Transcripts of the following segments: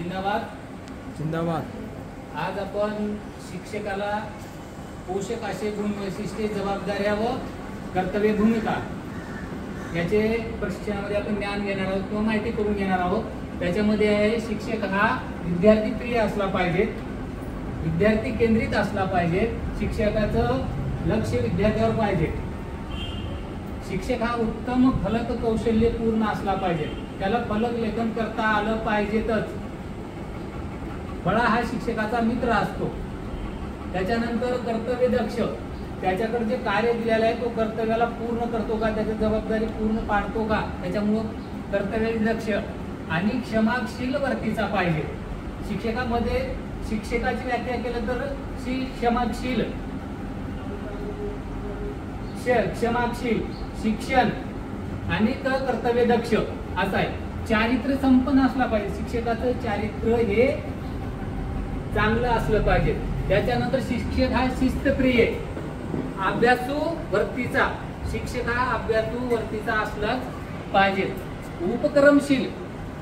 जिंदाबाद जिंदाबाद। आज आपण शिक्षकाला पोषक असे गुण वैशिष्ट्ये जबाबदाऱ्या व कर्तव्य भूमिका याचे प्रशिक्षणामध्ये आपण ज्ञान घेणार आहोत किंवा माहिती करून घेणार आहोत। त्याच्यामध्ये आहे शिक्षक हा विद्यार्थी प्रिय असला पाहिजे, विद्यार्थी केंद्रित असला पाहिजे, शिक्षकाचं लक्ष विद्यार्थ्यावर पाहिजे, शिक्षक हा उत्तम फलक कौशल्य पूर्ण असला पाहिजे, त्याला फलक लेखन करता आलं पाहिजेतच। फळा हा शिक्षकाचा मित्र असतो। त्याच्यानंतर कर्तव्य दक्ष, त्याच्याकडे जे कार्य दिलेलं आहे तो कर्तव्याला पूर्ण करतो का, त्याची जबाबदारी पूर्ण पाडतो का, त्याच्यामुळं कर्तव्य दक्ष आणि क्षमाशील वर्तीचा पाहिजे। शिक्षकामध्ये शिक्षकाची व्याख्या केलं तर क्षमाशील, क्षमाशील शिक्षण आणि कर्तव्य दक्ष असं आहे। चारित्र्य संपन्न असला पाहिजे, शिक्षकाचं चारित्र्य हे चांगलं असलं पाहिजे। त्याच्यानंतर शिक्षक हा शिस्तप्रिय, अभ्यासू वर्तीचा, शिक्षक हा अभ्यासू वर्तीचा असलाच पाहिजे। उपक्रमशील,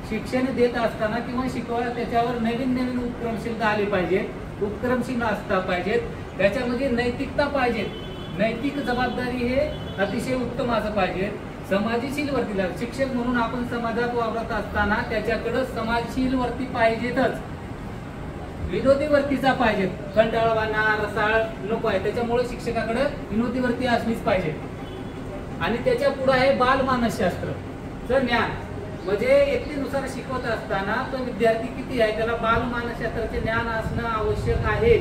शिक्षण देत असताना किंवा शिकवायला त्याच्यावर नवीन नवीन उपक्रमशीलता आली पाहिजे, उपक्रमशील असता पाहिजेत। त्याच्यामध्ये नैतिकता पाहिजे, नैतिक जबाबदारी हे अतिशय उत्तम असं पाहिजे। समाजशील वर्तीला, शिक्षक म्हणून आपण समाजात वावरत असताना त्याच्याकडे समाजशील वर्ती पाहिजेतच। विनोदी वर्तीचा पाहिजे, कंटाळवाणा रसाळ नको आहे, त्याच्यामुळे शिक्षकाकडे विनोदी वर्ती असलीच पाहिजे। आणि त्याच्या पुढे आहे बाल मानसशास्त्र ज्ञान, म्हणजे व्यक्तीनुसार शिकवत असताना तो विद्यार्थी किती आहे त्याला बाल मानसशास्त्राचे ज्ञान असणं आवश्यक आहे।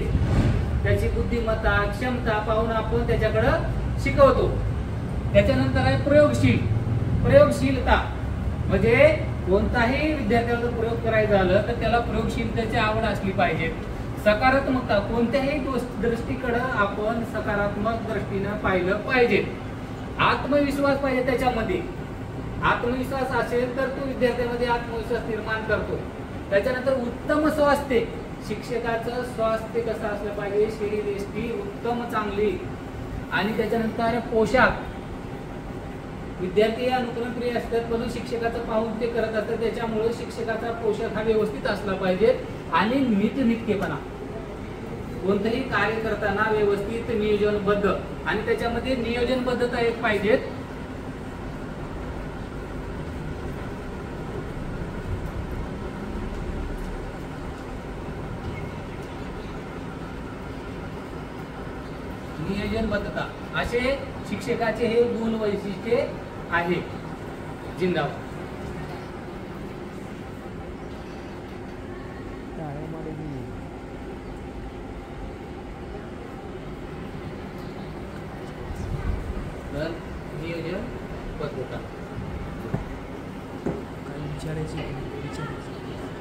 त्याची बुद्धिमत्ता क्षमता पाहून आपण त्याच्याकडे शिकवतो। त्याच्यानंतर आहे प्रयोगशील, प्रयोगशीलता म्हणजे कोणताही विद्यार्थ्याला प्रयोग करायचा झालं तर त्याला प्रयोगशीलतेची आवड असली पाहिजे। सकारात्मकता, कोणत्याही दृष्टीकडे आपण सकारात्मक दृष्टीने पाहिलं पाहिजे। आत्मविश्वास पाहिजे, त्याच्यामध्ये आत्मविश्वास असेल तर तो विद्यार्थ्यामध्ये आत्मविश्वास निर्माण करतो। त्याच्यानंतर उत्तम स्वास्थ्य, शिक्षकाचं स्वास्थ्य कसं असलं पाहिजे, शरीरयष्टी उत्तम चांगली। आणि त्याच्यानंतर पोशाख, विद्यार्थी अनुकरणप्रिय असतात पण शिक्षकाचं पाहून ते करत असतात, त्याच्यामुळे शिक्षकाचा पोशाख हा व्यवस्थित असला पाहिजे। आणि नीटनेटकेपणा, कोणतंही कार्य करताना व्यवस्थित नियोजनबद्ध, आणि त्याच्यामध्ये नियोजनबद्धता एक पाहिजे। नियोजनबद्धता असे शिक्षकाचे हे गुण वैशिष्ट्ये आहे। जिंदाबाद। नियोजनबद्धता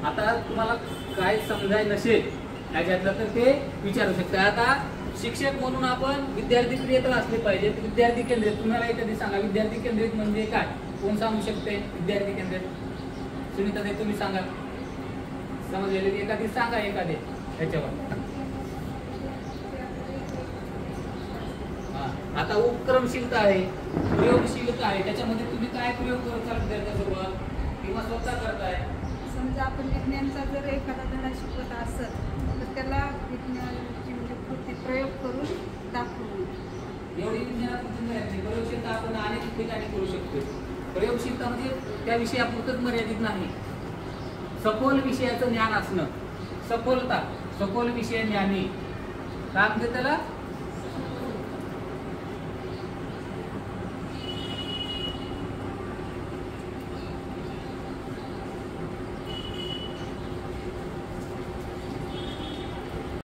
आता तुम्हाला काय समजाय नसेल त्याच्यातलं तर ते विचारू शकता। आता शिक्षक म्हणून आपण विद्यार्थी प्रिय तर असले पाहिजे, विद्यार्थी केंद्रित। तुम्हाला एखादी सांगा विद्यार्थी केंद्रित म्हणजे काय, कोण सांगू शकते विद्यार्थी केंद्रित? सुनीता ताई तुम्ही सांगा, समजलेली एखादी सांगा एखादे त्याच्यावर। आता उपक्रमशीलता आहे, प्रयोगशीलता आहे, त्याच्यामध्ये तुम्ही काय प्रयोग करता विद्यार्थ्यांसोबत किंवा स्वतः करताय? समजा आपण विज्ञानचा जर एखादा धडा शिकवत असेल तर त्याला विज्ञानाची म्हणजे कृती प्रयोग करून दाखवून, एवढी विज्ञानाची प्रयोगशीलता आपण अनेक ठिकाणी करू शकतो। प्रयोगशीलता म्हणजे त्या विषयापुरतच मर्यादित नाही, सखोल विषयाचं ज्ञान असणं, सखोलता, सखोल विषय ज्ञानी काय म्हणते त्याला